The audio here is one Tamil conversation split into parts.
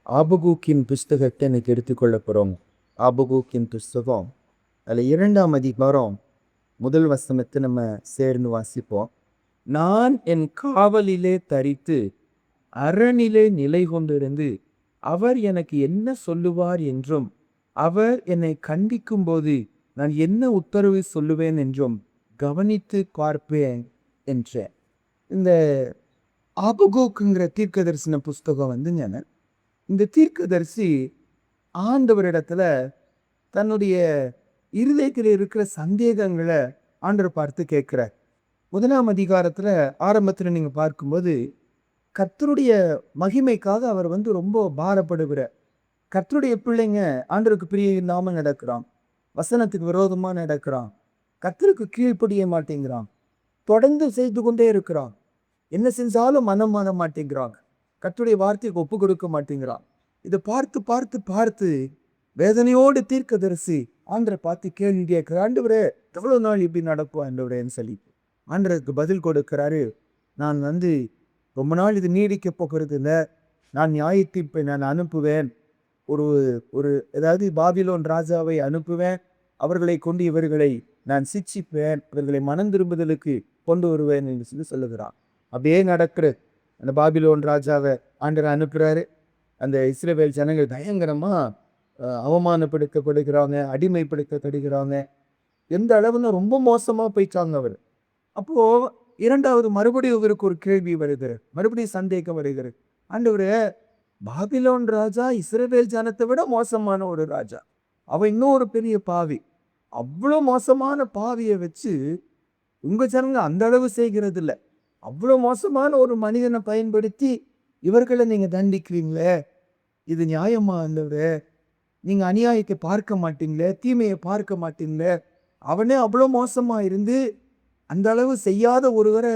ஆபகூக்கின் புஸ்தகத்தை இன்னைக்கு எடுத்துக்கொள்ள போகிறோம். ஆபகூக்கின் புஸ்தகம் அதில் 2ஆம் அதிகாரம் முதல் வசனத்தை நம்ம சேர்ந்து வாசிப்போம். நான் என் காவலிலே தரித்து அரணிலே நிலை கொண்டிருந்து அவர் எனக்கு என்ன சொல்லுவார் என்றும் அவர் என்னை கண்டிக்கும் போது நான் என்ன உத்தரவு சொல்லுவேன் என்றும் கவனித்து பார்ப்பேன் என்ற இந்த ஆபகூக்குங்கிற தீர்க்க தரிசன புஸ்தகம் இந்த தீர்க்கதரிசி ஆண்டவரிடத்துல தன்னுடைய இருதயத்தில் இருக்கிற சந்தேகங்களை ஆண்டவர் பார்த்து கேட்கிறார். 1ஆம் அதிகாரத்துல ஆரம்பத்துல நீங்க பார்க்கும்போது கர்த்தருடைய மகிமைக்காக அவர் ரொம்ப பாரப்படுகிறார். கர்த்தருடைய பிள்ளைங்க ஆண்டவருக்கு பிரிய இல்லாம நடக்கிறான், வசனத்துக்கு விரோதமா நடக்கிறான், கர்த்தருக்கு கீழ்ப்படிய மாட்டேங்கிறான், தொடர்ந்து செய்து கொண்டே இருக்கிறான், என்ன செஞ்சாலும் மனம் மாற மாட்டேங்கிறாங்க, கர்த்தருடைய வார்த்தைக்கு ஒப்பு கொடுக்க மாட்டேங்கிறான். இதை பார்த்து பார்த்து பார்த்து வேதனையோடு தீர்க்கதரிசி ஆண்டரை பார்த்து கேள்வி கேட்கிற, ஆண்டவரே எவ்வளவு நாள் இப்படி நடக்கும் ஆண்டவரேன்னு சொல்லி ஆண்டருக்கு பதில் கொடுக்கிறாரு. நான் ரொம்ப நாள் இது நீடிக்க போகிறது இல்லை, நான் நியாயத்தீர்ப்பை நான் அனுப்புவேன், ஒரு ஒரு ஏதாவது பாபிலோன் ராஜாவை அனுப்புவேன், அவர்களை கொண்டு இவர்களை நான் சிட்சிப்பேன், இவர்களை மனம் திரும்புதலுக்கு கொண்டு வருவேன் என்று சொல்லி சொல்லுகிறான். அப்படியே நடக்கிற அந்த பாபிலோன் ராஜாவை ஆண்டரை அனுப்புறாரு. அந்த இஸ்ரவேல் ஜனங்கள் பயங்கரமா அவமானப்படுத்தப்படுகிறாங்க, அடிமைப்படுத்தப்படுகிறாங்க. எந்த அளவுன்னு ரொம்ப மோசமா போயிட்டாங்க அவர். அப்போ இரண்டாவது மறுபடியும் இவருக்கு ஒரு கேள்வி வருகிறது, மறுபடியும் சந்தேகம் வருகிறது. ஆண்டவரே, பாபிலோன் ராஜா இஸ்ரவேல் ஜனத்தை விட மோசமான ஒரு ராஜா, அவன் இன்னும் ஒரு பெரிய பாவி, அவ்வளோ மோசமான பாவியை வச்சு உங்க ஜனங்க அந்த அளவு செய்கிறது இல்லை, அவ்வளோ மோசமான ஒரு மனிதனை பயன்படுத்தி இவர்களை நீங்க தண்டிக்கிறீங்களே, இது நியாயமா ஆண்டவரே? நீங்க அநியாயத்தை பார்க்க மாட்டீங்களே, தீமையை பார்க்க மாட்டீங்களே? அவனே அவ்வளோ மோசமா இருந்து அந்த அளவு செய்யாத ஒருவரை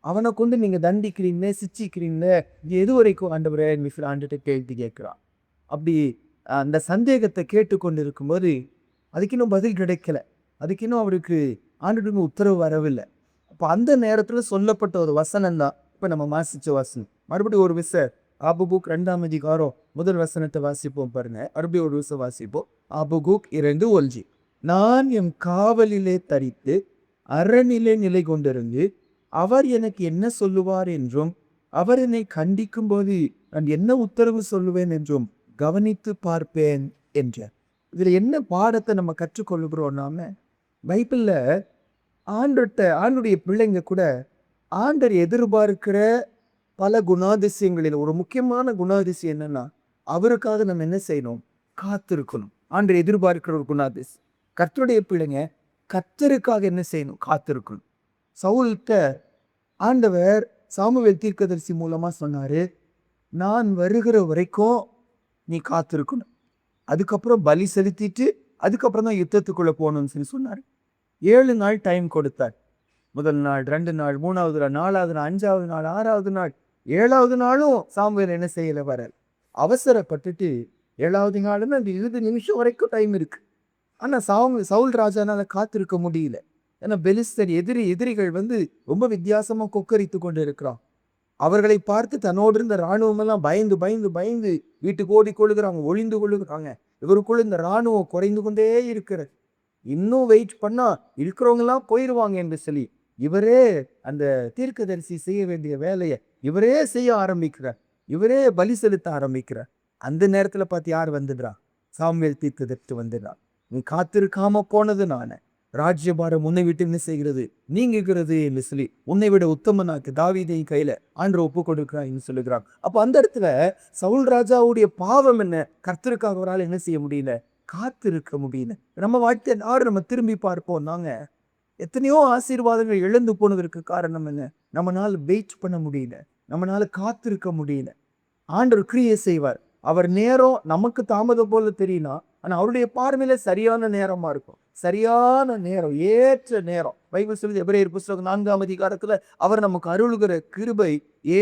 அவனை கொண்டு நீங்க தண்டிக்கிறீங்களே, சிச்சிக்கிறீங்களே, இது எது வரைக்கும் ஆண்டவரே ஆண்டுகிட்ட கேள்வி கேட்கிறான். அப்படி அந்த சந்தேகத்தை கேட்டுக்கொண்டு இருக்கும்போது அதுக்கு இன்னும் பதில் கிடைக்கல, அதுக்கு இன்னும் அவருக்கு ஆண்டுக்கு உத்தரவு வரவில்லை. அப்போ அந்த நேரத்தில் சொல்லப்பட்ட ஒரு வசனம் தான் இப்போ நம்ம வாசிச்ச வசனம். மறுபடியும் ஒரு ஆபகூக் 2ஆம் அதிகாரம் முதல் வசனத்தை வாசிப்போம் பாருங்க. மறுபடியும் ஒரு விஷயம் வாசிப்போம். ஆபகூக் 2:1. நான் என் காவலிலே தரித்து அரணிலே நிலை கொண்டிருந்து அவர் எனக்கு என்ன சொல்லுவார் என்றும் அவர் என்னை கண்டிக்கும் போது நான் என்ன உத்தரவு சொல்லுவேன் என்றும் கவனித்து பார்ப்பேன் என்ற. இதுல என்ன பாடத்தை நம்ம கற்றுக்கொள்ளுகிறோம்? நாம பைபிள்ல ஆண்டுடைய பிள்ளைங்க கூட ஆண்டர் எதிர்பார்க்கிற பல குணாதிசயங்களில் ஒரு முக்கியமான குணாதிசயம் என்னன்னா, அவருக்காக நம்ம என்ன செய்யணும்? காத்திருக்கணும். ஆண்டர் எதிர்பார்க்கிற ஒரு குணாதிசயம். கர்த்தருடைய பிள்ளைங்க கர்த்தருக்காக என்ன செய்யணும்? காத்திருக்கணும். சவுல்கிட்ட ஆண்டவர் சாமுவேல் தீர்க்கதரிசி மூலமா சொன்னாரு, நான் வருகிற வரைக்கும் நீ காத்திருக்கணும், அதுக்கப்புறம் பலி செலுத்திட்டு அதுக்கப்புறம் தான் யுத்தத்துக்குள்ள போகணும்னு சொல்லி சொன்னாரு. 7 நாள் டைம் கொடுத்தார். முதல் நாள், 2 நாள், 3வது நாள், 4வது நாள், 5வது நாள், 6வது நாள், 7வது நாளும் சாமுவேல் என்ன செய்யல, வரல. அவசரப்பட்டுட்டு 7வது நாளுன்னு அந்த 20 நிமிஷம் வரைக்கும் டைம் இருக்கு. ஆனா சவுல் ராஜானால காத்திருக்க முடியல. ஏன்னா பெலிஸ்தர் எதிரிகள் ரொம்ப வித்தியாசமா கொக்கரித்து கொண்டு இருக்கிறான். அவர்களை பார்த்து தன்னோடு இருந்த இராணுவம் எல்லாம் பயந்து பயந்து பயந்து வீட்டுக்கு ஓடி கொள்ளுகிறாங்க, ஒளிந்து கொள்ளுகிறாங்க. இவருக்குள்ள இந்த இராணுவம் குறைந்து கொண்டே இருக்கிறது. இன்னும் வெயிட் பண்ணா இருக்கிறவங்க எல்லாம் போயிடுவாங்க என்று சொல்லி இவரே அந்த தீர்க்கதரிசி செய்ய வேண்டிய வேலையை இவரே செய்ய ஆரம்பிக்கிறார், இவரே பலி செலுத்த ஆரம்பிக்கிறார். அந்த நேரத்துல பார்த்து யார் வந்துடுறா? சாமுவேல் தீர்க்கதரிசி வந்துடுறா. நீ காத்திருக்காம போனது நானே, ராஜ்யபாரம் உன்னை விட்டு என்ன செய்கிறது? நீங்குகிறது என்று சொல்லி உன்னை விட உத்தமனாக்கு தாவீதை கையில ஆண்டவர் ஒப்பு கொடுக்கிறான்னு சொல்லுகிறான். அப்ப அந்த இடத்துல சவுல் ராஜாவுடைய பாவம் என்ன? கர்த்தருக்காக அவரால் என்ன செய்ய முடியல? காத்திருக்க முடியல. நம்ம வாழ்க்கை நம்ம திரும்பி பார்ப்போம், நாங்க எத்தனையோ ஆசீர்வாதங்கள் இழந்து போனதற்கு காரணம் என்ன? நம்மளால வெயிட் பண்ண முடியல, நம்மளால காத்திருக்க முடியல. ஆண்டவர் கிரியை செய்வார். அவர் நேரம் நமக்கு தாமதம் போல தெரியலாம், ஆனா அவருடைய பார்வையில சரியான நேரமா இருக்கும். சரியான நேரம், ஏற்ற நேரம். பைபிள் சொல்லுது, எபிரேயர் புத்தகம் 4ஆம் அதிகாரத்துல அவர் நமக்கு அருளுகிற கிருபை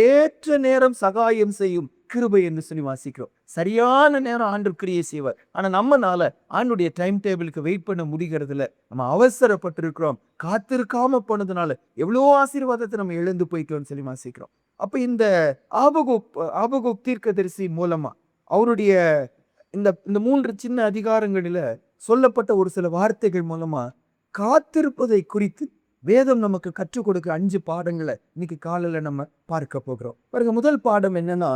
ஏற்ற நேரம் சகாயம் செய்யும் கிருபை என்று சொல்லி வாசிக்கிறோம். சரியான நேரம் ஆண்டவர் கிரியை செய்வார். ஆனா நம்மனால ஆண்டுடைய டைம் டேபிளுக்கு வெயிட் பண்ண முடிகிறது இல்லை. நம்ம அவசரப்பட்டிருக்கிறோம், காத்திருக்காம போனதுனால எவ்வளோ ஆசீர்வாதத்தை நம்ம இழந்து போயிட்டோம்னு சொல்லி வாசிக்கிறோம். அப்ப இந்த ஆபகூக் தீர்க்கதரிசி மூலமா அவருடைய இந்த இந்த 3 சின்ன அதிகாரங்களில சொல்லப்பட்ட ஒரு சில வார்த்தைகள் மூலமா காத்திருப்பதை குறித்து வேதம் நமக்கு கற்றுக் கொடுக்க 5 பாடங்களை இன்னைக்கு காலையில நம்ம பார்க்க போகிறோம். பாருங்க, முதல் பாடம் என்னன்னா,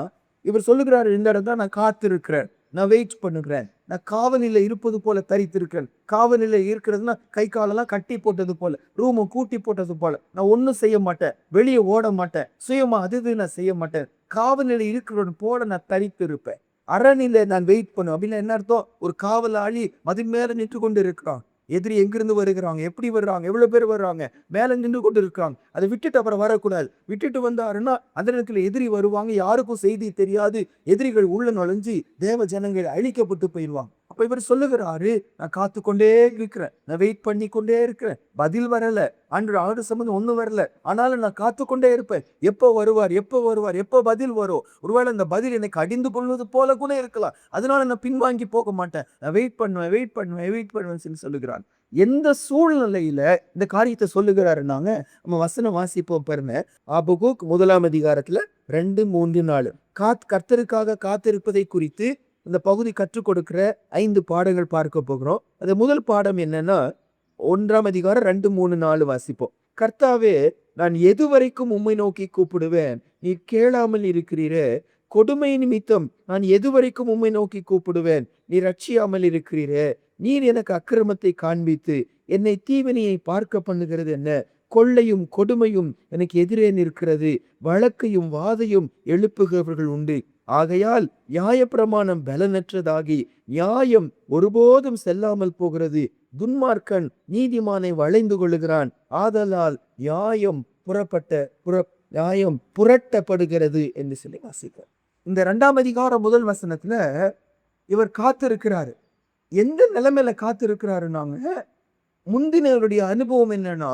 இவர் சொல்லுகிறாரு, இந்த இடத்துல நான் காத்திருக்கிறேன், நான் வெயிட் பண்ணுகிறேன், நான் காவலில இருப்பது போல தரித்திருக்கிறேன். காவலில இருக்கிறதுனா கை காலெல்லாம் கட்டி போட்டது போல, ரூம கூட்டி போட்டது போல, நான் ஒன்றும் செய்ய மாட்டேன், வெளியே ஓட மாட்டேன், சுயமா அது நான் செய்ய மாட்டேன், காவலில இருக்கிறவன் போல நான் தரித்திருப்பேன். அரணில நான் வெயிட் பண்ணுவேன் அப்படின்னா என்ன அர்த்தம்? ஒரு காவலாளி மதில் மேல நின்று கொண்டு இருக்கிறான். எதிரி எங்கிருந்து வருகிறாங்க, எப்படி வர்றாங்க, எவ்வளவு பேர் வர்றாங்க, மேல நின்று கொண்டு இருக்காங்க. அதை விட்டுட்டு அப்புறம் வரக்கூடாது. விட்டுட்டு வந்தாருன்னா அந்த நேரத்துல எதிரி வருவாங்க, யாருக்கும் செய்தி தெரியாது, எதிரிகள் உள்ள நுழைஞ்சு தேவ ஜனங்கள் அழிக்கப்பட்டு போயிடுவாங்க. அப்ப இவர் சொல்லுகிறாரு, நான் காத்து கொண்டே இருக்கிறேன், நான் வெயிட் பண்ணி கொண்டே இருக்கிறேன், பதில் வரல, ஆண்டு சம்பந்தம் ஒண்ணும் வரல, ஆனாலும் நான் காத்து கொண்டே இருப்பேன். எப்போ வருவார், எப்போ வருவார், எப்போ பதில் வரும், ஒருவேளை அந்த பதில் எனக்கு அடிந்து கொள்வது போல கூட இருக்கலாம், அதனால நான் பின்வாங்கி போக மாட்டேன், நான் வெயிட் பண்ணுவேன் சொல்லுகிறான். எந்த சூழ்நிலையில இந்த காரியத்தை சொல்லுகிறாருன்னாங்க, நம்ம வசனம் வாசிப்போம் பாருங்க. ஆபகுக் 1 அதிகாரத்துல 2, 3, 4 கர்த்தருக்காக காத்திருப்பதை குறித்து இந்த பகுதி கற்றுக் கொடுக்கிற 5 பாடங்கள் பார்க்க போகிறோம். அது முதல் பாடம் என்னன்னா, 1 அதிகாரம் 2, 3, 4 வாசிப்போம். கர்த்தாவே, நான் எதுவரைக்கும் உம்மை நோக்கி கூப்பிடுவேன், நீர் கேளாமல் இருக்கிறீரே. கொடுமை நிமித்தம் நான் எதுவரைக்கும் உம்மை நோக்கி கூப்பிடுவேன், நீர் ரட்சியாமல் இருக்கிறீரே. நீர் எனக்கு அக்கிரமத்தை காண்பித்து என்னை தீவினையை பார்க்க பண்ணுகிறது என்ன? கொள்ளையும் கொடுமையும் எனக்கு எதிரே நிற்கிறது, வழக்கையும் வாதையும் எழுப்புகிறவர்கள் உண்டு. ஆகையால் நியாயப்பிரமாணம் பலனற்றதாகி நியாயம் ஒருபோதும் செல்லாமல் போகிறது. துன்மார்க்கன் நீதிமானை வளைந்து கொள்ளுகிறான், ஆதலால் நியாயம் புரட்டப்படுகிறது என்று சொல்லி வாசிக்கிறார். இந்த 2 அதிகாரம் 1 வசனத்துல இவர் காத்திருக்கிறாரு. எந்த நிலைமையில காத்திருக்கிறாருன்னாங்க, முந்தினவருடைய அனுபவம் என்னன்னா,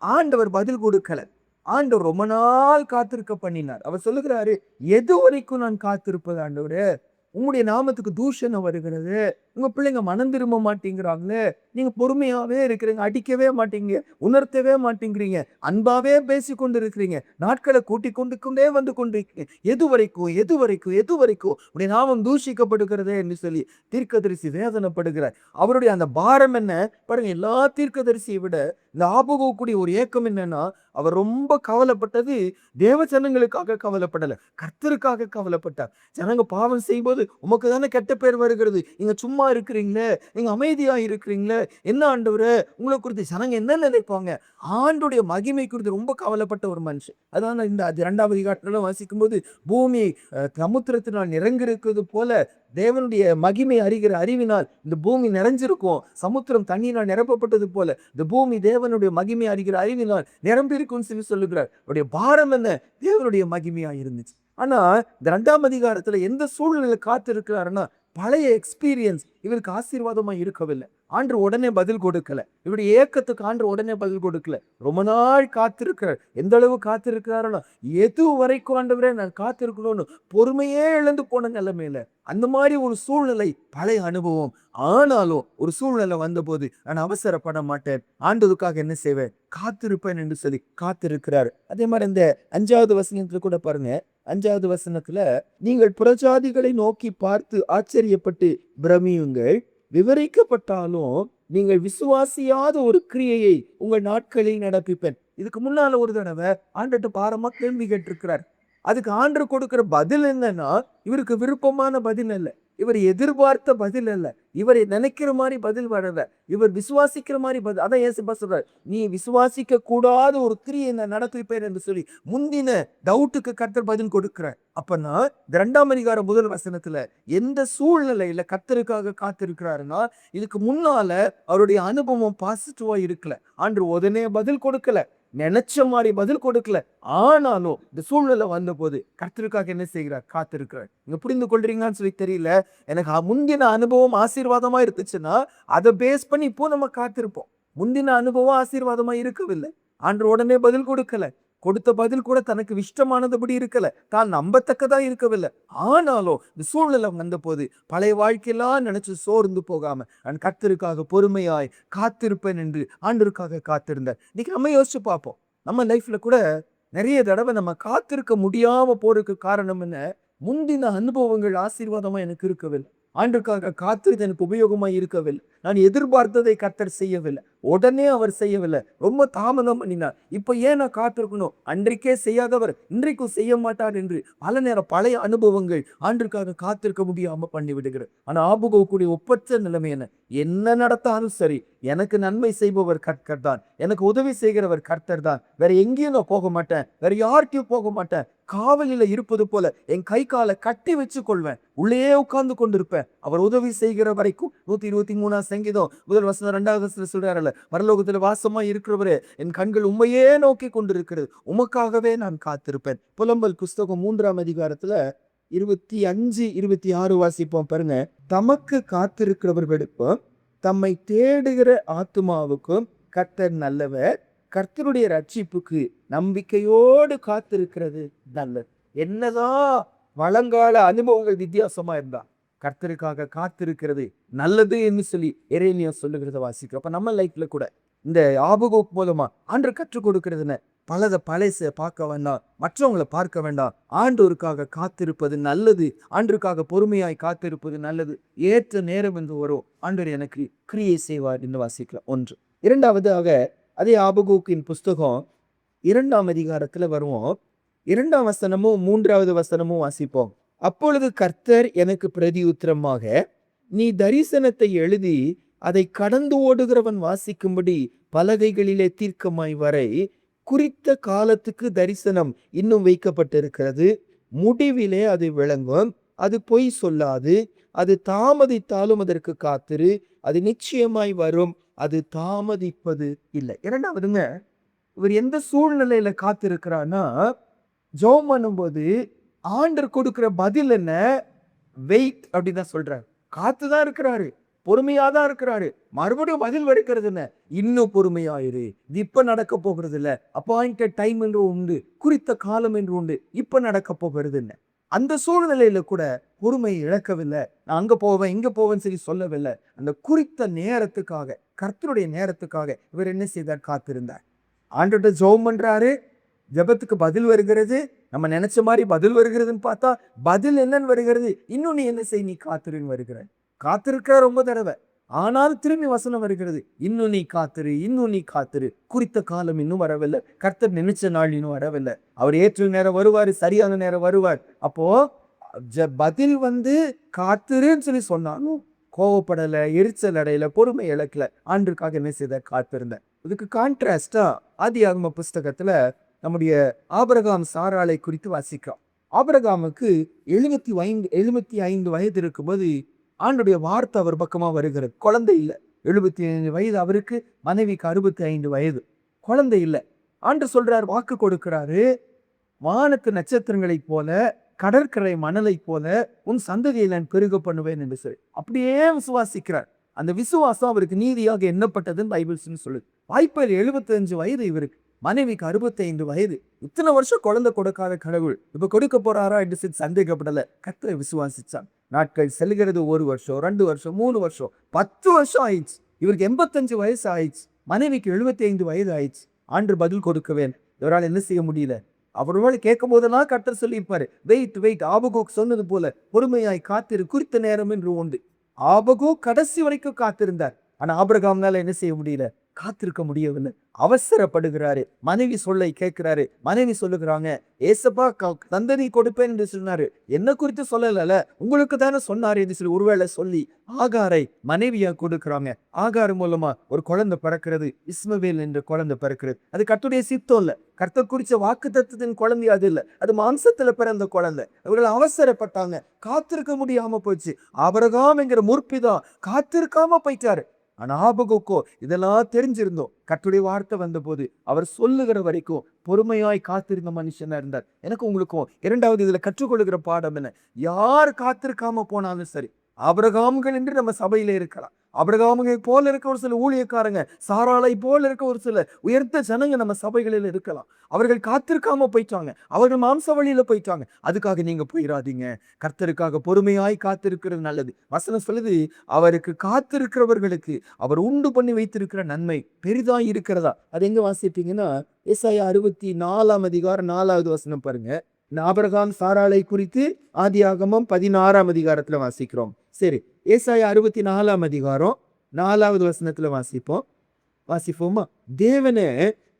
ஆண்டவர் பதில் கொடுக்கல, ஆண்டவர் ரொம்ப நாள் காத்திருக்க பண்ணினார். அவர் சொல்லுகிறாரு, எது வரைக்கும் நான் காத்திருப்பது ஆண்டவரே? உங்களுடைய நாமத்துக்கு தூஷணம் வருகிறது, உங்க பிள்ளைங்க மனம் திரும்ப மாட்டேங்கிறாங்களே, நீங்க பொறுமையாவே இருக்கிறீங்க, அடிக்கவே மாட்டீங்க, உணர்த்தவே மாட்டேங்கிறீங்க, அன்பாவே பேசி கொண்டு இருக்கிறீங்க, நாட்களை கூட்டி கொண்டே வந்து கொண்டிருக்கீங்க, எது வரைக்கும் உடைய நாமம் தூஷிக்கப்படுகிறதே என்று சொல்லி தீர்க்கதரிசி வேதனைப்படுகிறார். அவருடைய அந்த பாரம் என்ன பாருங்க. எல்லா தீர்க்கதரிசியை விட இந்த ஆபகுக்குடைய ஒரு ஏக்கம் என்னன்னா, அவர் ரொம்ப கவலைப்பட்டது தேவ ஜனங்களுக்காக கவலைப்படல, கர்த்தருக்காக கவலைப்பட்டார். ஜனங்க பாவம் செய்யும்போது உமக்கு தானே கெட்ட பேர் வருகிறது, நீங்க சும்மா இருக்கிறீங்களே, நீங்க அமைதியா இருக்கிறீங்களே, என்ன ஆண்டவரே உங்களை குறித்து ஜனங்க என்ன நினைப்பாங்க? ஆண்டுடைய மகிமை குறித்து ரொம்ப கவலைப்பட்ட ஒரு மனுஷன். அதான் இந்த 2 அதிகாரத்துல வாசிக்கும் போது, பூமி சமுத்திரத்தினால் நிரம்பியிருக்கிறது போல தேவனுடைய மகிமை அறிகிற அறிவினால் இந்த பூமி நிறைஞ்சிருக்கும், சமுத்திரம் தண்ணியினால் நிரப்பப்பட்டது போல இந்த பூமி தேவனுடைய மகிமை அறிகிற அறிவினால் நிரம்பி இருக்கும்னு சொல்லி சொல்லுகிறார். அவருடைய பாரம் என்ன? தேவனுடைய மகிமையா இருந்துச்சு. ஆனா இந்த 2 அதிகாரத்துல எந்த சூழ்நிலையில காத்து இருக்கிறாருன்னா, பழைய எக்ஸ்பீரியன்ஸ் இவருக்கு ஆசீர்வாதமா இருக்கவில்லை. ஆண்டு உடனே பதில் கொடுக்கல, இவருடைய ஏக்கத்துக்கு ஆண்டு உடனே பதில் கொடுக்கல. ரொம்ப நாள் காத்திருக்கிறார். எந்த அளவு காத்திருக்கிறாருன்னா, எது வரைக்கும் ஆண்டவரே நான் காத்திருக்கணும்னு பொறுமையே இழந்து போன நிலைமையில அந்த மாதிரி ஒரு சூழ்நிலை, பழைய அனுபவம். ஆனாலும் ஒரு சூழ்நிலை வந்தபோது நான் அவசரப்பட மாட்டேன், ஆண்டதுக்காக என்ன செய்வேன், காத்திருப்பேன் என்று சொல்லி காத்திருக்கிறார். அதே மாதிரி இந்த 5வது வசனத்துல கூட பாருங்க. 5வது வசனத்துல, நீங்கள் புறஜாதிகளை நோக்கி பார்த்து ஆச்சரியப்பட்டு பிரமியுங்கள், விவரிக்கப்பட்டாலும் நீங்கள் விசுவாசியாத ஒரு கிரியையை உங்கள் நாட்களில் நடப்பிப்பேன். இதுக்கு முன்னால ஒரு தடவை ஆண்டட்டு பாரமா கேள்வி கேட்டிருக்கிறார். அதுக்கு ஆண்டு கொடுக்கிற பதில் என்னன்னா, இவருக்கு விருப்பமான பதில் அல்ல, இவர் எதிர்பார்த்த பதில் அல்ல, இவரை நினைக்கிற மாதிரி பதில் வரல, இவர் விசுவாசிக்கிற மாதிரி பதில். அதான் ஏசப்பா சொல்றாரு, நீ விசுவாசிக்க கூடாத ஒரு கிரியை நான் நடத்திப்பேன் என்று சொல்லி முந்தின டவுட்டுக்கு கர்த்தர் பதில் கொடுக்கிறார். அப்பனா இந்த 2 அதிகாரம் 1 வசனத்துல எந்த சூழ்நிலையில கர்த்தருக்காக காத்திருக்கிறாருன்னா, இதுக்கு முன்னால அவருடைய அனுபவம் பாசிட்டிவா இருக்கல, ஆண்டு உடனே பதில் கொடுக்கல, நினைச்ச மாதிரி பதில் கொடுக்கல. ஆனாலும் இந்த சூழ்நிலை வந்த போது கர்த்தருக்காக என்ன செய்கிறார், காத்திருக்கிறார். நீங்க புரிந்து கொள்றீங்கன்னு சொல்லி தெரியல. எனக்கு முந்தின அனுபவம் ஆசீர்வாதமா இருந்துச்சுன்னா அதை பேஸ் பண்ணி இப்போ நம்ம காத்திருப்போம். முந்தின அனுபவம் ஆசீர்வாதமா இருக்கவில்லை, ஆண்டு உடனே பதில் கொடுக்கல, கொடுத்த பதில் கூட தனக்கு இஷ்டமானதுபடி இருக்கல, தான் நம்பத்தக்கதா இருக்கவில்லை. ஆனாலும் இந்த சூழ்நிலை வந்த போது பழைய வாழ்க்கையெல்லாம் நினைச்சு சோர்ந்து போகாம நான் கர்த்தருக்காக பொறுமையாய் காத்திருப்பேன் என்று ஆண்டருக்காக காத்திருந்தேன். இன்னைக்கு நம்ம யோசிச்சு பார்ப்போம், நம்ம லைஃப்ல கூட நிறைய தடவை நம்ம காத்திருக்க முடியாம போறதுக்கு காரணம் என்ன? முந்தின அனுபவங்கள் ஆசீர்வாதமா எனக்கு இருக்கவில்லை. ஆண்டுக்காக காத்திருந்த எனக்கு உபயோகமா இருக்கவில்லை. நான் எதிர்பார்த்ததை கர்த்தர் செய்யவில்லை. உடனே அவர் செய்யவில்லை. ரொம்ப தாமதம் பண்ணினார். இப்ப ஏன் நான் காத்திருக்கணும்? அன்றைக்கே செய்யாதவர் இன்றைக்கும் செய்ய மாட்டார் என்று பல நேரம் பழைய அனுபவங்கள் ஆண்டுக்காக காத்திருக்க முடியாம பண்ணி விடுகிறது. ஆனா ஆபகுக்குடைய ஒப்பற்ற நிலைமை என்ன? என்ன நடத்தாலும் சரி, எனக்கு நன்மை செய்பவர் கர்த்தர் தான். எனக்கு உதவி செய்கிறவர் கர்த்தர் தான். வேற எங்கேயும் நான் போக மாட்டேன். வேற யார்கிட்டயும் போக மாட்டேன். காவலில இருப்பது போல என் கை காலை கட்டி வச்சு கொள்வேன். உள்ளே உட்கார்ந்து கொண்டிருப்பேன். அவர் உதவி செய்கிற வரைக்கும். 123 சங்கீதம் 1 2 சொல்றாருல்ல, பரலோகத்துல வாசமா இருக்கிறவரே, என் கண்கள் உம்மையே நோக்கி கொண்டிருக்கிறது. உமக்காகவே நான் காத்திருப்பேன். புலம்பல் புஸ்தகம் 3 அதிகாரத்துல 25 26 வாசிப்போம் பாருங்க. தமக்கு காத்திருக்கிறவர்களுக்கும் தம்மை தேடுகிற ஆத்துமாவுக்கும் கர்த்தர் நல்லவர். கர்த்தருடைய ரட்சிப்புக்கு நம்பிக்கையோடு காத்திருக்கிறது நல்லது. என்னதான் வழங்கால அனுபவங்கள் வித்தியாசமா இருந்தா கர்த்தருக்காக காத்திருக்கிறது நல்லது என்று சொல்லி எரேமியா சொல்லுகிறத வாசிக்கிறோம். அப்ப நம்ம லைஃப்ல கூட இந்த ஆபகுக் மூலமா ஆண்டவர் கற்றுக் கொடுக்கிறது பழைச பார்க்க வேண்டாம், மற்றவங்களை பார்க்க வேண்டாம். ஆண்டவருக்காக காத்திருப்பது நல்லது. ஆண்டவருக்காக பொறுமையாய் காத்திருப்பது நல்லது. ஏற்ற நேரம் என்று வரும் ஆண்டவர் எனக்கு கிரியை செய்வார் என்று வாசிக்கலாம். 1. இரண்டாவதாக அதே ஆபகுக்கின் புஸ்தகம் 2 அதிகாரத்துல வருவோம். 2 வசனமும் 3 வசனமும் வாசிப்போம். அப்பொழுது கர்த்தர் எனக்கு பிரதியுத்தரமாக, நீ தரிசனத்தை எழுதி அதை கடந்து ஓடுகிறவன் வாசிக்கும்படி பலகைகளிலே தீர்க்கமாய் வரை, குறித்த காலத்துக்கு தரிசனம் இன்னும் வைக்கப்பட்டிருக்கிறது. முடிவிலே அது விளங்கும். அது பொய் சொல்லாது. அது தாமதித்தாலும் அதற்கு காத்திரு. அது நிச்சயமாய் வரும். அது தாமதிப்பது இல்லை. இரண்டாவதுங்க, இவர் எந்த சூழ்நிலையில காத்திருக்கிறான்னா, ஜெபம் பண்ணும்போது ஆண்டவர் கொடுக்கிற பதில் என்ன? வெயிட் அப்படிதான் சொல்றாரு. காத்துதான் இருக்கிறாரு, பொறுமையாதான் இருக்கிறாரு. மறுபடியும் பதில் வருகிறது என்ன? இன்னும் பொறுமையாயிரு. இது இப்ப நடக்க போகிறது இல்ல. அப்பாயிண்டட் டைம் என்று உண்டு, குறித்த காலம் என்று உண்டு. இப்ப நடக்க போகிறது என்ன? அந்த சூழ்நிலையில கூட பொறுமை இழக்கவில்லை. நான் அங்க போவேன் இங்க போவேன்னு சொல்லி சொல்லவில்லை. அந்த குறித்த நேரத்துக்காக, கர்த்தருடைய நேரத்துக்காக இவர் என்ன செய்தார்? காத்திருந்தார். ஆண்டவர்கிட்ட ஜெபம் பண்றாரு. ஜெபத்துக்கு பதில் வருகிறது. நம்ம நினைச்ச மாதிரி பதில் வருகிறதுன்னு பார்த்தா பதில் என்னன்னு வருகிறது? இன்னும் நீ என்ன செய், நீ காத்திருன்னு வருகிற. காத்திருக்கிற ரொம்ப தடவை. ஆனால் திரும்பி வசனம் வருகிறது, இன்னும் நீ காத்திரு, இன்னும் நீ காத்திரு. குறித்த காலம் இன்னும் வரவில்லை. கர்த்தர் நினைச்ச நாள் இன்னும் வரவில்லை. அவர் ஏற்ற நேரம் வருவார், சரியான நேரம் வருவார். அப்போ பதில் காத்திருன்னு சொல்லி சொன்னாலும் கோவப்படலை, எரிச்சல் அடையல, பொறுமை இழக்கல. ஆண்டுக்காக என்ன செய்த? காத்திருந்த. இதுக்கு கான்ட்ராஸ்டா ஆதியாகம புஸ்தகத்துல நம்முடைய ஆபிரகாம் சாராளை குறித்து வாசிக்கிறோம். ஆபிரகாமுக்கு 75 வயது இருக்கும்போது ஆண்டுடைய வார்த்தை அவர் பக்கமா வருகிறது. குழந்தை இல்லை. 75 வயது அவருக்கு, மனைவிக்கு 65 வயது. குழந்தை இல்லை. ஆண்டு சொல்றார், வாக்கு கொடுக்கிறாரு, வானத்து நட்சத்திரங்களைப் போல, கடற்கரை மணலை போல உன் சந்ததியை நான் பெருக பண்ணுவேன் என்று சொல்லி அப்படியே விசுவாசிக்கிறார். அந்த விசுவாசம் அவருக்கு நீதியாக எண்ணப்பட்டதுன்னு பைபிள்ஸ்ன்னு சொல்லுது. வாய்ப்பில் 75 வயது இவருக்கு, மனைவிக்கு 65 வயது. இத்தனை வருஷம் குழந்தை கொடுக்காத கடவுள் இப்ப கொடுக்க போறாரா என்று சந்தேகப்படல. கர்த்தரை விசுவாசிச்சான். நாட்கள் செல்கிறது. 1 வருஷம், 2 வருஷம், 3 வருஷம், 10 வருஷம் ஆயிடுச்சு. இவருக்கு 85 வயசு ஆயிடுச்சு. மனைவிக்கு 75 வயது ஆயிடுச்சு. ஆண்டு பதில் கொடுக்கவேன். இவரால் என்ன செய்ய முடியல. அவரோட கேட்கும் போதெல்லாம் கர்த்தர் சொல்லியிருப்பாரு, வெயிட். ஆபகுக் சொன்னது போல பொறுமையாய் காத்திரு, குறித்த நேரம் என்று உண்டு. ஆபகுக் கடைசி வரைக்கும் காத்திருந்தார். ஆனா ஆபிரகாம்னால என்ன செய்ய முடியல? காத்திருக்க முடியவில்லை. அவசரப்படுகிறாரு. மனைவி சொல்லை கேட்கிறாரு. மனைவி சொல்லுகிறாங்க, ஏசப்பா தந்தனை கொடுப்பேன் என்று சொன்னாரு, என்ன குறித்து சொல்லல, உங்களுக்கு தானே சொன்னாரு என்று சொல்லி ஒருவேளை சொல்லி ஆகாரை மனைவியா கொடுக்குறாங்க. ஆகார் மூலமா ஒரு குழந்தை பிறக்கிறது. இஸ்மவேல் என்ற குழந்தை பிறக்கிறது. அது கர்த்தருடைய சித்தம் இல்ல. கர்த்தர் குறிச்ச வாக்கு தத்துவத்தின் குழந்தை அது இல்ல. அது மாம்சத்துல பிறந்த குழந்தை. அவர்கள் அவசரப்பட்டாங்க. காத்திருக்க முடியாம போச்சு. ஆபிரகாம் என்கிற முற்பிதா காத்திருக்காம போயிட்டாரு. ஆனா ஆபகுக்கோ இதெல்லாம் தெரிஞ்சிருந்தோம். கர்த்தருடைய வார்த்தை வந்த போது அவர் சொல்லுகிற வரைக்கும் பொறுமையாய் காத்திருந்த மனுஷனா இருந்தார். எனக்கு உங்களுக்கும் இரண்டாவது இதுல கற்றுக்கொள்ளுகிற பாடம் என்ன? யார் காத்திருக்காம போனாலும் சரி, ஆபிரகாம்கள் என்று நம்ம சபையில இருக்கலாம். ஆபிரகாமுகை போல இருக்க ஒரு சில ஊழியக்காரங்க, சாராளை போல இருக்க ஒரு சில உயர்ந்த ஜனங்க நம்ம சபைகளில் இருக்கலாம். அவர்கள் காத்திருக்காம போயிட்டாங்க. அவர்கள் மாம்ச வழியில போயிட்டாங்க. அதுக்காக நீங்க போயிடாதீங்க. கர்த்தருக்காக பொறுமையாய் காத்திருக்கிறது நல்லது. வசனம் சொல்லுது, அவருக்கு காத்திருக்கிறவர்களுக்கு அவர் உண்டு பண்ணி வைத்திருக்கிற நன்மை பெரிதாய் இருக்கிறதா. அது எங்க வாசிப்பீங்கன்னா, ஏசாயா 64 அதிகாரம் 4வது வசனம் பாருங்க. ஆபிரகாம் சாராளை குறித்து ஆதியாகமம் 16ஆம் அதிகாரத்துல வாசிக்கிறோம். சரி, ஏசாயா 64ஆம் அதிகாரம் 4வது வசனத்துல வாசிப்போமா? தேவனே,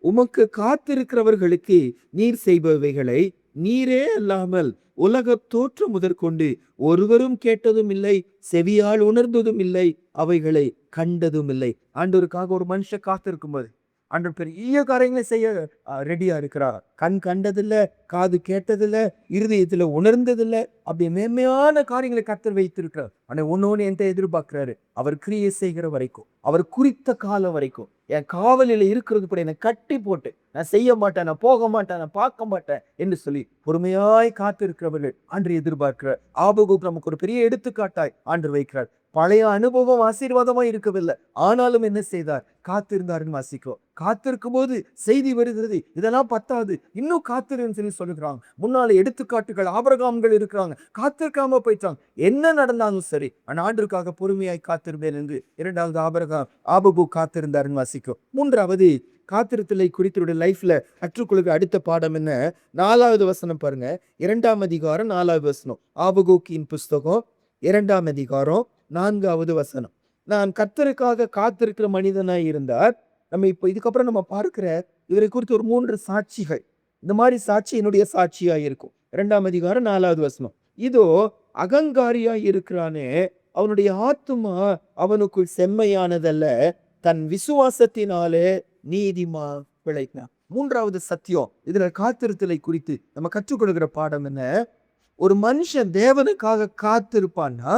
உமக்கு காத்திருக்கிறவர்களுக்கு நீர் செய்பவைகளை நீரே அல்லாமல் உலக தோற்றம் முதற்கொண்டு ஒருவரும் கேட்டதும் இல்லை, செவியால் உணர்ந்ததும் இல்லை, அவைகளை கண்டதும் இல்லை. ஆண்டவருக்காக ஒரு மனுஷன் காத்திருக்கும் போது ஆண்டவர் பெரிய காரியங்களை செய்ய ரெடியா இருக்கிறார். கண் கண்டதில்ல, காது கேட்டதில்ல, இருதயத்துல உணர்ந்ததில்ல, அப்படி மேன்மையான காரியங்களை கர்த்தர் வைத்திருக்கிறார். ஆனா ஒன்னொன்னு என்கிட்ட எதிர்பார்க்கிறாரு. அவர் கிரியை செய்கிற வரைக்கும், அவர் குறித்த காலம் வரைக்கும் என் காவலில் இருக்கிறது கூட என்னை கட்டி போட்டு நான் செய்ய மாட்டேன், நான் போக மாட்டேன், நான் பார்க்க மாட்டேன் என்று சொல்லி பொறுமையாய் காத்து இருக்கிறவர்கள் ஆண்டு எதிர்பார்க்கிறார். ஆபகுக் நமக்கு ஒரு பெரிய எடுத்துக்காட்டாய் ஆண்டு வைக்கிறார். பழைய அனுபவம் ஆசீர்வாதமா இருக்கவில்லை, ஆனாலும் என்ன செய்தார்? காத்திருந்தாருன்னு வாசிக்கும். காத்திருக்கும் போது செய்தி வருகிறது, இதெல்லாம் பத்தாது, இன்னும் காத்திருன்னு சொல்லி சொல்லுகிறாங்க. முன்னால எடுத்துக்காட்டுகள் ஆபிரகாம்கள் இருக்கிறாங்க, காத்திருக்காம போயிட்டாங்க. என்ன நடந்தாலும் சரி, ஆண்டவருக்காக பொறுமையாய் காத்திருந்தேன் என்று 2வது ஆபகுக் காத்திருந்தாருன்னு வாசிக்கும். 3வது காத்திருத்தலை குறித்து லைஃப்ல கற்றுக்கொள்கிற அடுத்த பாடம் என்ன? 4வது வசனம் பாருங்க. 2ஆம் அதிகாரம் 4வது வசனம். ஆபகுக்கின் புஸ்தகம் 2ஆம் அதிகாரம் 4வது வசனம். நான் கர்த்தருக்காக காத்திருக்கிற மனிதனாய் இருந்தார். நம்ம இப்போ இதுக்கப்புறம் நம்ம பார்க்கிற இவரை குறித்து ஒரு 3 சாட்சிகள். இந்த மாதிரி சாட்சி என்னுடைய சாட்சியா இருக்கும். 2ஆம் அதிகாரம் 4வது வசனம். இதோ அகங்காரியா இருக்கிறானே, அவனுடைய ஆத்துமா அவனுக்குள் செம்மையானதல்ல, தன் விசுவாசத்தினாலே நீதிமா பிழைத்தான். 3வது சத்தியம். இதுல காத்திருத்தலை குறித்து நம்ம கற்றுக்கொள்கிற பாடம் என்ன? ஒரு மனுஷன் தேவனுக்காக காத்திருப்பான்னா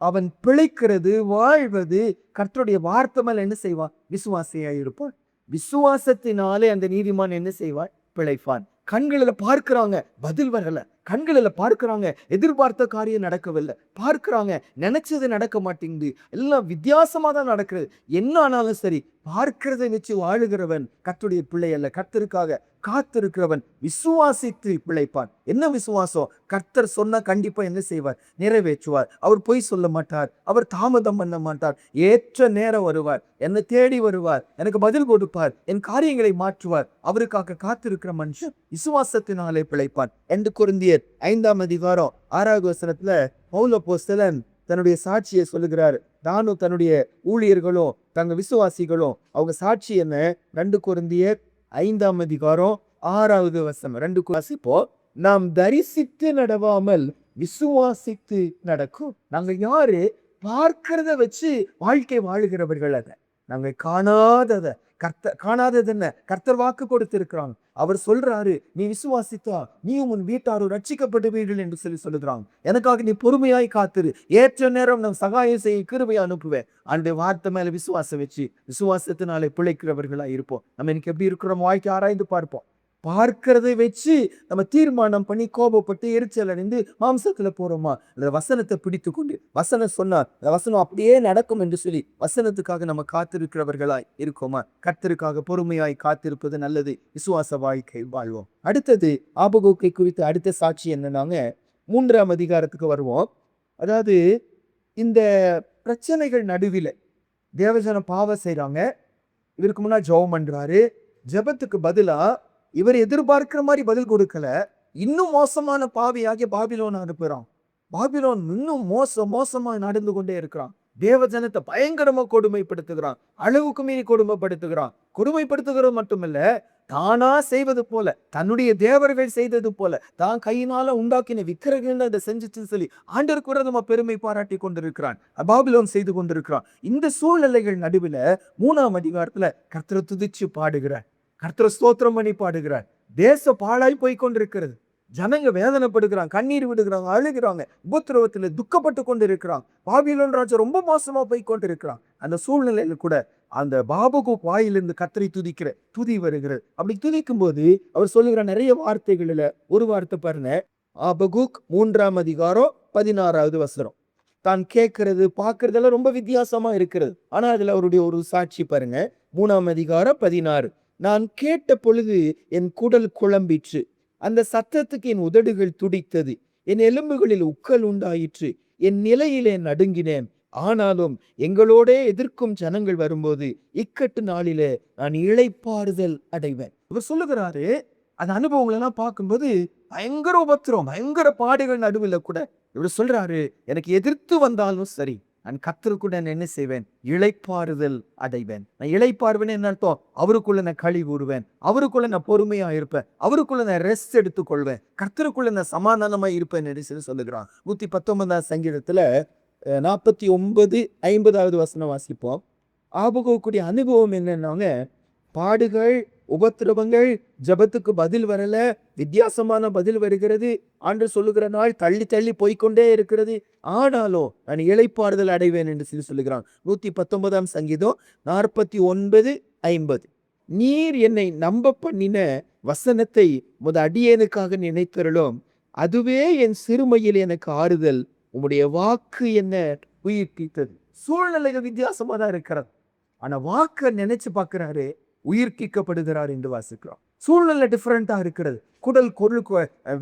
அவன் பிழைக்கிறது, வாழ்வது கர்த்தருடைய வார்த்தை மேல என்ன செய்வான்? விசுவாசியா இருப்பான். விசுவாசத்தினாலே அந்த நீதிமான் என்ன செய்வான்? பிழைப்பான். கண்களில் பார்க்கிறாங்க, பதில் வரல. கண்களில் பார்க்கிறாங்க, எதிர்பார்த்த காரியம் நடக்கவில்லை. பார்க்கிறாங்க, நினைச்சது நடக்க மாட்டேங்குது, எல்லாம் வித்தியாசமா தான் நடக்கிறது. என்ன ஆனாலும் சரி, பார்க்கிறதை வச்சு வாழுகிறவன் கர்த்தருடைய பிள்ளை அல்ல. கர்த்தருக்காக காத்திருக்கிறவன் விசுவாசித்து பிழைப்பான். என்ன விசுவாசம்? கர்த்தர் சொன்னா கண்டிப்பா என்ன செய்வார்? நிறைவேற்றுவார். அவர் பொய் சொல்ல மாட்டார், அவர் தாமதம் பண்ண மாட்டார். ஏற்ற நேரம் வருவார், என்னை தேடி வருவார், எனக்கு பதில் கொடுப்பார், என் காரியங்களை மாற்றுவார். அவருக்காக காத்திருக்கிற மனுஷன் விசுவாசத்தினாலே பிழைப்பான் என்று கொரிந்தியர் 5ஆம் அதிகாரம் 6வது வசனத்துல பவுல் அப்போஸ்தலன் தன்னுடைய சாட்சியை சொல்லுகிறார். தானும் தன்னுடைய ஊழியர்களும் தங்க விசுவாசிகளும் அவங்க சாட்சி என்ன? 2 கொரிந்தியர் 5ஆம் அதிகாரம் 6வது வசனம். 2 வாசிப்போ. நாம் தரிசித்து நடவாமல் விசுவாசித்து நடக்கும். நாங்க யாரு? பார்க்கிறத வச்சு வாழ்க்கை வாழுகிறவர்கள். அத நாங்க காணாதத காணாதது என்ன? கர்த்தர் வாக்கு கொடுத்திருக்கிறாங்க. அவர் சொல்றாரு, நீ விசுவாசித்தா நீயும் உன் வீட்டாரும் ரட்சிக்கப்படுவீர்கள் என்று சொல்லி சொல்லுகிறாங்க. எனக்காக நீ பொறுமையாய் காத்திரு, ஏற்ற நேரம் நான் சகாயம் செய்ய கிருபையை அனுப்புவேன். அந்த வார்த்தை மேல விசுவாசம் வச்சு விசுவாசத்தினாலே பிழைக்கிறவர்களா இருப்போம். நம்ம இன்னைக்கு எப்படி இருக்கிறோம்? வாழ்க்கை ஆராய்ந்து பார்ப்போம். பார்க்கிறதை வச்சு நம்ம தீர்மானம் பண்ணி கோபப்பட்டு எரிச்சல் அடைந்து மாம்சத்துல போறோமா? அந்த வசனத்தை பிடித்து கொண்டு வசனம் சொன்னா வசனம் அப்படியே நடக்கும் என்று சொல்லி வசனத்துக்காக நம்ம காத்திருக்கிறவர்களாய் இருக்கோமா? கர்த்தருக்காக பொறுமையாய் காத்திருப்பது நல்லது. விசுவாச வாழ்க்கை வாழ்வோம். அடுத்தது ஆபகுக்கை குறித்து அடுத்த சாட்சி என்னன்னாங்க 3ஆம் அதிகாரத்துக்கு வருவோம். அதாவது இந்த பிரச்சனைகள் நடுவில் தேவஜனம் பாவம் செய்றாங்க. இவருக்கு முன்னாடி ஜெபம் பண்றாரு. ஜெபத்துக்கு பதிலா இவர் எதிர்பார்க்கிற மாதிரி பதில் கொடுக்கல. இன்னும் மோசமான பாவியாகிய பாபிலோன் அனுப்புறான். பாபிலோன் இன்னும் மோசமா நடந்து கொண்டே இருக்கிறான். தேவஜனத்தை பயங்கரமா கொடுமைப்படுத்துகிறான். அளவுக்கு மீறி கொடுமைப்படுத்துகிறது மட்டுமில்ல, தானா செய்வது போல, தன்னுடைய தேவர்கள் செய்தது போல, தான் கையினால உண்டாக்கின விக்கிரகங்கள் அதை செஞ்சுச்சுன்னு சொல்லி ஆண்டவருக்கு விரோதமா பெருமை பாராட்டி கொண்டிருக்கிறான். பாபிலோன் செய்து கொண்டிருக்கிறான். இந்த சூழ்நிலைகள் நடுவில் 3ஆம் அதிகாரத்துல கர்த்தரை துதிச்சு பாடுகிறார். கர்த்தரை ஸ்தோத்திரம் பண்ணி பாடுகிறார். தேசம் பாழாய் போய் கொண்டிருக்கிறது. ஜனங்க வேதனைப்படுகிறாங்க, கண்ணீர் விடுகிறாங்க, அழுகிறாங்க, உபத்திரவத்தில் துக்கப்பட்டு கொண்டு இருக்கிறாங்க. பாபிலோன் ராஜா ரொம்ப மோசமா போய் கொண்டு இருக்கிறான். அந்த சூழ்நிலையில கூட அந்த பாபகுக் வாயிலிருந்து கர்த்தரை துதிக்கிற துதி வருகிறது. அப்படி துதிக்கும் போது அவர் சொல்லுகிற நிறைய வார்த்தைகளில் ஒரு வார்த்தை பாருங்க. ஆபகுக் 3ஆம் அதிகாரம் 16வது வசனம். தான் கேட்கறது பார்க்கறதெல்லாம் ரொம்ப வித்தியாசமா இருக்கிறது. ஆனா அதுல அவருடைய ஒரு சாட்சி பாருங்க. 3ஆம் அதிகாரம் 16. நான் கேட்ட பொழுது என் குடல் குழம்பிற்று, அந்த சத்தத்துக்கு என் உதடுகள் துடித்தது, என் எலும்புகளில் உக்கல் உண்டாயிற்று, என் நிலையிலே நடுங்கினேன். ஆனாலும் எங்களோட எதிர்க்கும் ஜனங்கள் வரும்போது இக்கட்டு நாளிலே நான் இளைப்பாறுதல் அடைவேன். இவர் சொல்லுகிறாரு, அந்த அனுபவங்கள் எல்லாம் பார்க்கும்போது பயங்கர உபத்திரம், பயங்கர பாடுகள் நடுவில் கூட இவர் சொல்றாரு, எனக்கு எதிர்த்து வந்தாலும் சரி, நான் கர்த்தருக்குள்ள நான் என்ன செய்வேன்? இளைப்பாறுதல் அடைவேன். நான் இளைப்பாறுவேன் என்ன அர்த்தம்? அவருக்குள்ள நான் களி கூறுவேன், அவருக்குள்ள நான் பொறுமையா இருப்பேன், அவருக்குள்ள நான் ரெஸ்ட் எடுத்துக் கொள்வேன், கர்த்தருக்குள்ள நான் சமாதானமா இருப்பேன் என்று சொல்லி சொல்லுகிறான். 119 சங்கீதத்துல 49, 50வது வசனம் வாசிப்போம். ஆபகுக்குடைய அனுபவம் என்னன்னாங்க, பாடுகள், உபத்திரவங்கள், ஜபத்துக்கு பதில் வரல, வித்தியாசமான பதில் வருகிறது, ஆண்டு சொல்லுகிற நாள் தள்ளி தள்ளி போய்கொண்டே இருக்கிறது, ஆனாலும் நான் இளைப்பாறுதல் அடைவேன் என்று சொல்லி சொல்லுகிறான். 119 சங்கீதம் 49, 50. நீர் என்னை நம்ப பண்ணின வசனத்தை அடியேனுக்காக நினைத்தருளும், அதுவே என் சிறுமையில் எனக்கு ஆறுதல், உம்முடைய வாக்கு என்ன உயிர்ப்பித்தது. சூழ்நிலைகள் வித்தியாசமா தான் இருக்கிறது, ஆனா வாக்க நினைச்சு பார்க்கிறாரு, உயிர்ப்பிக்கப்படுகிறார் என்று வாசிக்கிறோம். சூழ்நிலை டிஃபரெண்டா இருக்கிறது. குடல் கொருள்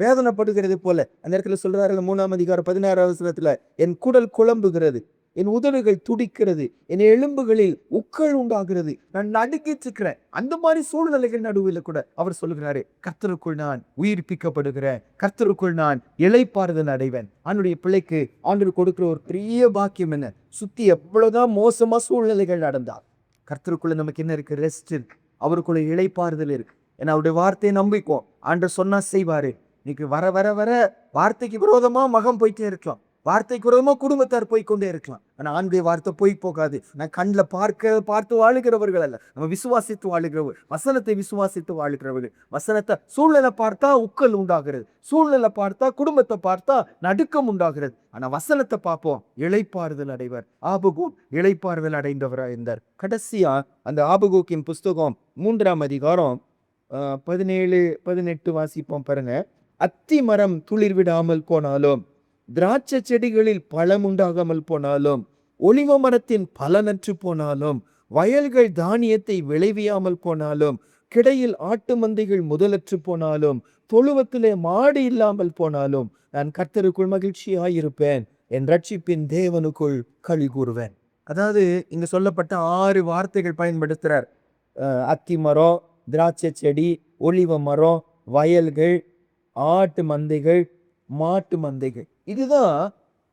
வேதனைப்படுகிறது போல அந்த இடத்துல சொல்றாரு 3ஆம் அதிகாரம் 16வது வசனத்துல, என் குடல் குழம்புகிறது, என் உதடுகள் துடிக்கிறது, என் எலும்புகளில் உக்கள் உண்டாகிறது, நான் நடுக்கிச்சுக்கிறேன். அந்த மாதிரி சூழ்நிலைகள் நடுவில் கூட அவர் சொல்லுகிறாரு, கர்த்தருக்குள் நான் உயிர்ப்பிக்கப்படுகிறேன், கர்த்தருக்குள் நான் இளைப்பாறுதல் அடைவேன். அவனுடைய பிள்ளைக்கு ஆண்டவர் கொடுக்கிற ஒரு பெரிய பாக்கியம் என்ன? சுத்தி எவ்வளவுதான் மோசமா சூழ்நிலைகள் நடந்தால் கர்த்தருக்குள்ள நமக்கு என்ன இருக்கு? ரெஸ்ட் இருக்கு, அவருக்குள்ள இளைப்பாறுதல் இருக்கு. ஏன்னா அவருடைய வார்த்தையை நம்பிக்கும், ஆண்டவர் சொன்னா செய்வாரு. இன்னைக்கு வர வர வர வார்த்தைக்கு விரோதமா மகன் போயிட்டே இருக்கலாம், வார்த்தைக்கு விரோதமா குடும்பத்தார் போய்கொண்டே இருக்கலாம். ஆனா ஆண்டுடைய வார்த்தை போய் போகாது. நான் கண்ணில் பார்த்து வாழுகிறவர்கள் அல்ல, நம்ம விசுவாசித்து வாழுகிறவர்கள், வசனத்தை விசுவாசித்து வாழுகிறவர்கள். வசனத்தை சூழ்நிலை பார்த்தா உக்கல் உண்டாகிறது, சூழ்நிலை பார்த்தா குடும்பத்தை பார்த்தா நடுக்கம் உண்டாகிறது. ஆனா வசனத்தை பார்ப்போம், இளைப்பாறுதல் அடைவர். ஆபகூக் இளைப்பாறுதல் அடைந்தவராக இருந்தார். கடைசியா அந்த ஆபகூக்கின் புஸ்தகம் 3ஆம் அதிகாரம் 17, 18 வாசிப்போம் பாருங்க. அத்தி மரம் துளிர் விடாமல் போனாலும், திராட்சை செடிகளில் பழம் உண்டாகாமல் போனாலும், ஒலிவ மரத்தின் பலனற்று போனாலும், வயல்கள் தானியத்தை விளைவியாமல் போனாலும், கிடையில் ஆட்டு மந்தைகள் முதலற்று போனாலும், தொழுவத்திலே மாடு இல்லாமல் போனாலும், நான் கர்த்தருக்குள் மகிழ்ச்சியாயிருப்பேன், என் ரட்சிப்பின் தேவனுக்குள் களி கூறுவேன். அதாவது இங்க சொல்லப்பட்ட 6 வார்த்தைகள் பயன்படுத்துறார். அத்தி மரம், திராட்சை செடி, ஒலிவ மரம், வயல்கள், ஆட்டு மந்தைகள், மாட்டு மந்தைகள். இதுதான்,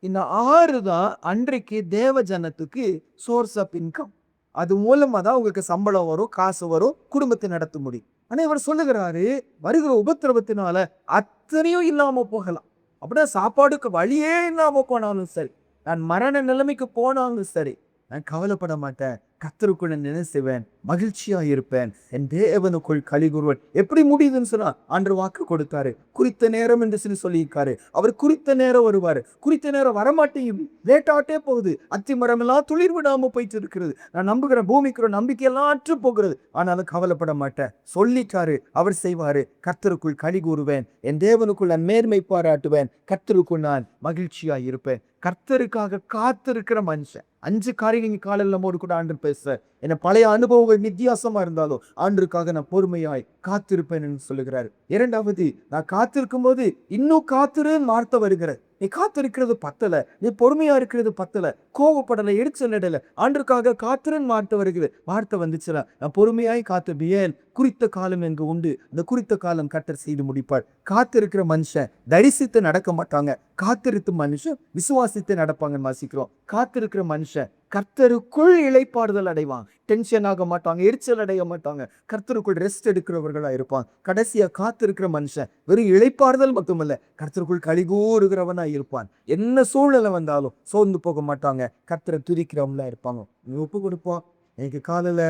இந்த 6 தான் அன்றைக்கு தேவ ஜனத்துக்கு சோர்ஸ் ஆஃப் இன்கம். அது மூலமா தான் உங்களுக்கு சம்பளம் வரும், காசு வரும், குடும்பத்தை நடத்த முடியும். ஆனா இவர் சொல்லுகிறாரு, வருகிற உபத்திரவத்தினால அத்தனையும் இல்லாம போகலாம். அப்படின்னா சாப்பாடுக்கு வழியே இல்லாம போனாலும் சரி, நான் மரண நிலைமைக்கு போனாலும் சரி, நான் கவலைப்பட மாட்டேன், கர்த்தருக்குள்ள நினைச்சுவேன், மகிழ்ச்சியா இருப்பேன், என் தேவனுக்குள் களி கூறுவேன். எப்படி முடியுதுன்னு சொன்னா, ஆண்டவர் வாக்கு கொடுத்தாரு, குறித்த நேரம் என்று சொல்லியிருக்காரு. அவர் குறித்த நேரம் வருவாரு, குறித்த நேரம் வரமாட்டேங்குது, லேட் ஆட்டே போகுது, அத்தி மரம் எல்லாம் துளிர் விடாம போயிட்டு இருக்கிறது, நான் நம்புகிற பூமிக்கு நம்பிக்கையெல்லாம் அற்று போகிறது, ஆனாலும் கவலைப்பட மாட்டேன், சொல்லிட்டாரு, அவர் செய்வாரு. கர்த்தருக்குள் களி கூறுவேன், என் தேவனுக்குள் நான் மேன்மை பாராட்டுவேன், கர்த்தருக்குள் நான் மகிழ்ச்சியா இருப்பேன். கர்த்தருக்காக காத்திருக்கிற மனுஷன். 5 காரியங்கள் காலையில் நம்மோடு கூட ஆண்டு பேச, என்ன பழைய அனுபவங்கள் வித்தியாசமா இருந்தாலும் ஆண்டருக்காக நான் பொறுமையாய் காத்திருப்பேன் என்று சொல்லுகிறாரு. 2வது, நான் காத்திருக்கும் போது இன்னும் காத்திரு வார்த்தை வருகிறது. நீ காத்திருக்கிறது பத்தல, நீ பொறுமையா இருக்கிறது பத்தல, கோவப்படல, எரிச்சல் நடல, ஆண்டருக்காக காத்திரன் வார்த்தை வருகிறது. வார்த்தை வந்துச்சுல, நான் பொறுமையாய் காத்திருப்பேன், குறித்த காலம் எங்கு உண்டு, அந்த குறித்த காலம் கர்த்தர் செய்து முடிப்பார். காத்திருக்கிற மனுஷன் தரிசித்து நடக்க மாட்டாங்க, காத்திருத்து மனுஷன் விசுவாசித்து நடப்பாங்கன்னு வாசிக்கிறோம். காத்திருக்கிற மனுஷன் கர்த்தருக்குள் இளைப்பாறுதல் அடைவான், டென்ஷன் ஆக மாட்டாங்க, எரிச்சல் அடைய மாட்டாங்க, கர்த்தருக்குள் ரெஸ்ட் எடுக்கிறவர்களா இருப்பான். கடைசியா காத்திருக்கிற மனுஷன் வெறும் இளைப்பாறுதல் மட்டுமல்ல, கர்த்தருக்குள் களி கூறுகிறவனா இருப்பான். என்ன சூழ்நிலை வந்தாலும் சோர்ந்து போக மாட்டாங்க, கர்த்தரை துதிக்கிறவங்களா இருப்பாங்க. ஒப்பு கொடுப்போம். இன்னைக்கு காலையில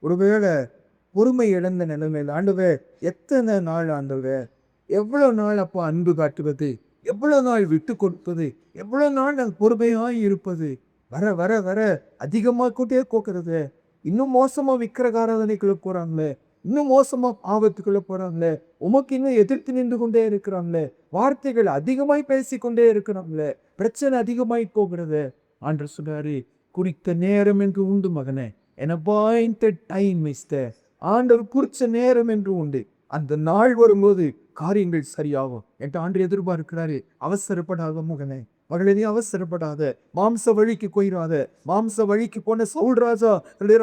ஒருவேளை பொறுமை இழந்த நிலைமையில், ஆண்டவே எத்தனை நாள் ஆண்டவே, எவ்வளவு நாள் அப்போ அன்பு காட்டுவது, எவ்வளவு நாள் விட்டு கொடுப்பது, எவ்வளவு நாள் நான் பொறுமையாய் இருப்பது, வர வர வர அதிகமாக்கிட்டே போக்குறது, இன்னும் மோசமா விக்கிரகாராதனைக்குள்ள போறாங்களே, இன்னும் மோசமா ஆபத்துக்குள்ள போறாங்களே, உமக்கு இன்னும் எதிர்த்து நின்று கொண்டே இருக்கிறாங்களே, வார்த்தைகள் அதிகமாய் பேசிக்கொண்டே இருக்கிறாங்களே, பிரச்சனை அதிகமாய் போகிறது. ஆண்டவர் சொல்றாரு, குறித்த நேரம் என்று உண்டு மகனே, an appointed time is there. ஆண்டவர் குறிச்ச நேரம் என்று உண்டு. அந்த நாள் வரும்போது காரியங்கள் சரியாகும் என்று ஆண்டு எதிர்பார்க்கிறாரு. அவசரப்படாத மகனே, மகளே, அவசரப்படாத, மாம்ச வழிக்கு போயிடாத. மாம்ச வழிக்கு போன சவுல் ராஜா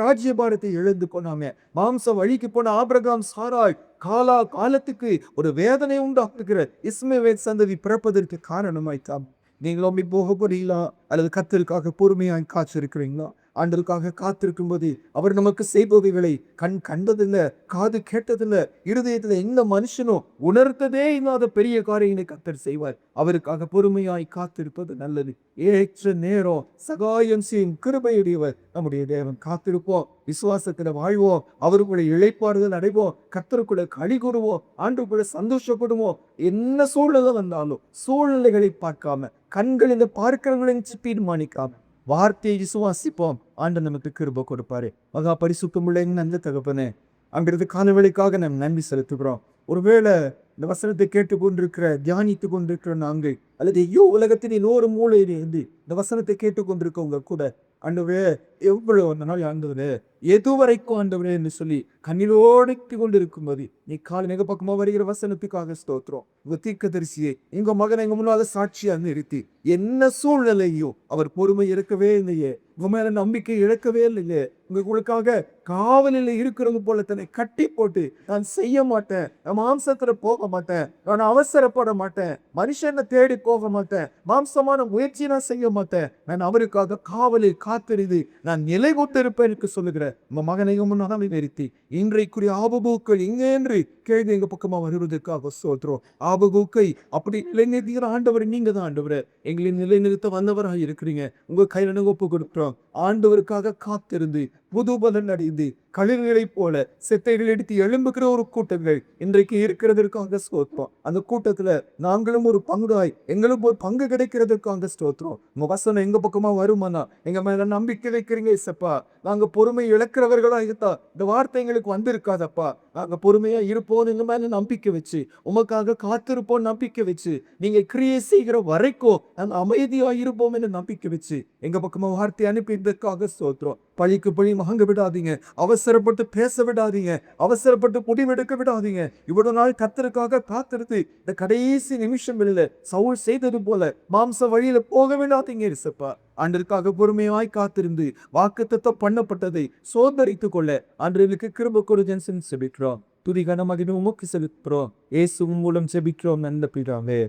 ராஜ்யபாரத்தை இழந்து போனாங்க. மாம்ச வழிக்கு போன ஆபிரகாம், சாராய் காலா காலத்துக்கு ஒரு வேதனை உண்டாக்குகிற இஸ்மவேல் சந்ததி பிறப்பதற்கு காரணமாய்த்தாம். நீங்க நம்பி போக போறீங்களா அல்லது கர்த்தருக்காக பொறுமையாய் காத்திருக்கிறீங்களா? ஆண்டவருக்காக காத்திருக்கும் போது அவர் நமக்கு செய்பவைகளை கண் கண்டதில்ல, காது கேட்டதில்ல, இருதயத்துல எந்த மனுஷனும் உணர்த்ததே இல்லாத பெரிய காரியங்களை கர்த்தர் செய்வார். அவருக்காக பொறுமையாய் காத்திருப்பது நல்லது. ஏற்ற நேரம் சகாயம் செய்யும் கிருபையுடையவர் நம்முடைய தேவன். காத்திருப்போம், விசுவாசத்துல வாழ்வோம், அவருக்குள்ள இளைப்பாறுதல் அடைவோம், கர்த்தருக்குள்ள களி கூறுவோம், ஆண்டவருக்குள்ள சந்தோஷப்படுவோம். என்ன சூழ்நிலை வந்தாலும் சூழ்நிலைகளை பார்க்காம, கண்களில் பார்க்கிறவர்களின் தீர்மானிக்காம வார்த்தையை விசுவாசிப்போம். ஆண்டவர் நமக்கு கிருபை கொடுப்பாரு. மகா பரிசுத்தமுள்ள எங்கள் நல்ல தகப்பனே, அங்கிருந்து காலவெளிக்காக நாம் நன்றி செலுத்துகிறோம். ஒருவேளை இந்த வசனத்தை கேட்டுக்கொண்டிருக்கிற தியானித்து கொண்டிருக்கிற நாங்கள் அல்லது ஐயோ உலகத்தின் இன்னொரு மூலையில இருந்து இந்த வசனத்தை கேட்டுக்கொண்டிருக்கவங்க கூட ஆண்டவரே எவ்வளவு நாள் ஆண்டவரே எதுவரைக்கும் ஆண்டவரே என்று சொல்லி கண்ணீரோடு கொண்டிருக்கும் போது நீ கால மிக பக்கமா வருகிற வசனத்துக்காக ஸ்தோத்திரம். உங்க தீர்க்கதரிசியை எங்க மகனை எங்க முன்னால சாட்சியா நிறுத்தி என்ன சூழ்நிலையோ அவர் பொறுமை இழக்கவே இல்லையே, உங்க மேல நம்பிக்கை இழக்கவே இல்லையே, உங்களுக்காக காவலில் இருக்கிறது போல தன்னை கட்டி போட்டு நான் செய்ய மாட்டேன், நான் மாம்சத்துல போக மாட்டேன், நான் அவசரப்பட மாட்டேன், மனுஷனை தேடி போக மாட்டேன், மாம்சமான முயற்சி நான் செய்ய மாட்டேன், நான் அவருக்காக காவலில் காத்திருந்து நான் நிலை கொண்டிருப்பேன் என்று சொல்லுகிற உங்க மகனையும் முன்னாடி நிறுத்தி இன்றைக்குரிய ஆபபூக்கள் இங்கே என்று கேள்வி எங்க பக்கமா வருவதற்காக சொல்றோம். ஆபபூக்கை அப்படி நிலைநிறுத்துகிற ஆண்டவர் நீங்க தான் ஆண்டவர். எங்களை நிலைநிறுத்த வந்தவராக இருக்கிறீங்க. உங்க கையில ஒப்பு கொடுக்கிறோம். ஆண்டவருக்காக காத்திருந்து புது பலன் அடைந்து கழிவுகளை போல செத்தைகள் எடுத்து எழும்புகிற ஒரு கூட்டங்கள் இன்றைக்கு இருக்கிறதற்காக ஸ்தோத்திரம். அந்த கூட்டத்துல நாங்களும் ஒரு பங்காய் எங்களும் ஒரு பங்கு கிடைக்கிறதுக்காக ஸ்தோத்திரம். உங்க வசனம் எங்க பக்கமா வருமானா எங்க மேல நம்பிக்கை வைக்கிறீங்க இசப்பா. நாங்க பொறுமை இழக்கிறவர்களா இருந்தா இந்த வார்த்தை எங்களுக்கு வந்திருக்காதப்பா. நாங்க பொறுமையா இருப்போம் எங்க மேல நம்பிக்கை வச்சு உமக்காக காத்திருப்போம் நம்பிக்கை வச்சு நீங்க கிரியை செய்கிற வரைக்கும் நாங்க அமைதியா இருப்போம் என்று நம்பிக்கை வச்சு எங்க பக்கமா வார்த்தை அனுப்பியதற்காக ஸ்தோத்திரம். பழிக்கு பழி வாங்க விடாதீங்க, அவசரப்பட்டு பேச விடாதீங்க, அவசரப்பட்டு முடிவெடுக்க விடாதீங்க. இவ்வளவு நாள் கர்த்தருக்காக காத்திருந்து இந்த கடைசி நிமிஷம் இல்ல சவுல் செய்தது போல மாம்ச வழியில போக விடாதீங்க இசப்பா. ஆண்டருக்காக பொறுமையாய் காத்திருந்து வாக்குத்தத்தம் பண்ணப்பட்டதை சோதரித்துக் கொள்ள ஆண்டவருக்கு கிருபை கொடுங்கன்னு செபிக்கிறோம். துதி கன மகிமை உமக்கு செலுத்துகிறோம். இயேசுவின் மூலம் செபிக்கிறோம் நல்ல பிதாவே.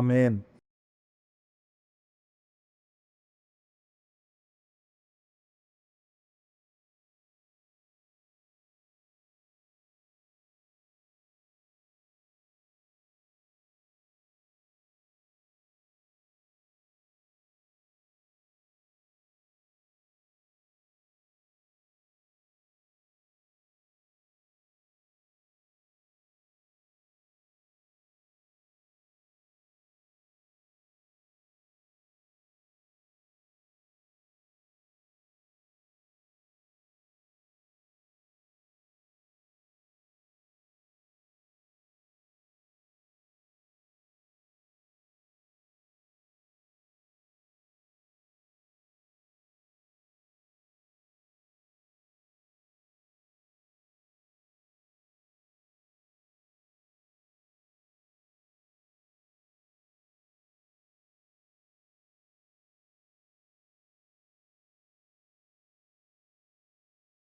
ஆமென்.